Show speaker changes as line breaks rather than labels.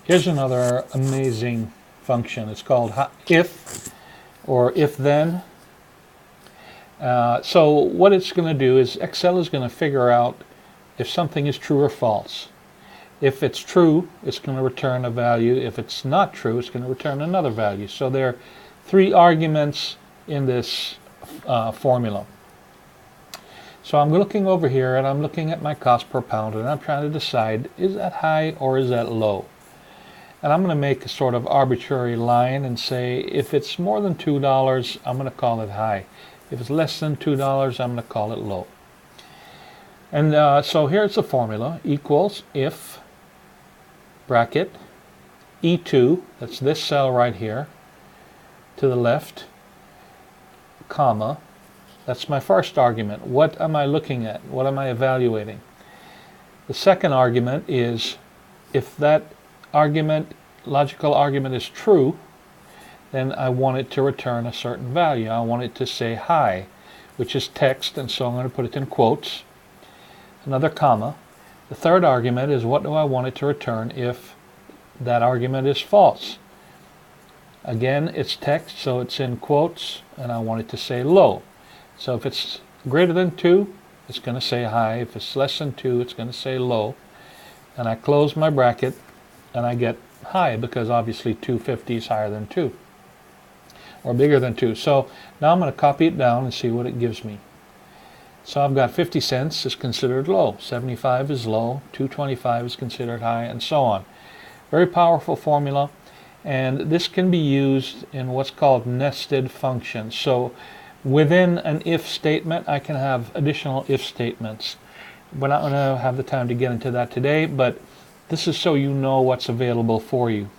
Here's another amazing function. It's called if or if then. So what it's going to do is Excel is going to figure out if something is true or false. If it's true, it's going to return a value. If it's not true, it's going to return another value. So there are three arguments in this formula. So I'm looking over here and I'm looking at my cost per pound and I'm trying to decide, is that high or is that low? And I'm going to make a sort of arbitrary line and say if it's more than $2, I'm going to call it high. If it's less than $2, I'm going to call it low. And so here's the formula, equals if, bracket, E2, that's this cell right here, to the left, comma, that's my first argument. What am I looking at? What am I evaluating? The second argument is if that argument, logical argument is true, then I want it to return a certain value. I want it to say high, which is text, and so I'm going to put it in quotes. Another comma. The third argument is what do I want it to return if that argument is false. Again, it's text, so it's in quotes, and I want it to say low. So if it's greater than 2, it's going to say high. If it's less than 2, it's going to say low. And I close my bracket, and I get high because obviously 250 is higher than 2 or bigger than 2. So now I'm going to copy it down and see what it gives me. So I've got 50 cents is considered low, 75 is low, 225 is considered high, and so on. Very powerful formula, and this can be used in what's called nested functions. So within an if statement, I can have additional if statements. We're not going to have the time to get into that today, but this is so you know what's available for you.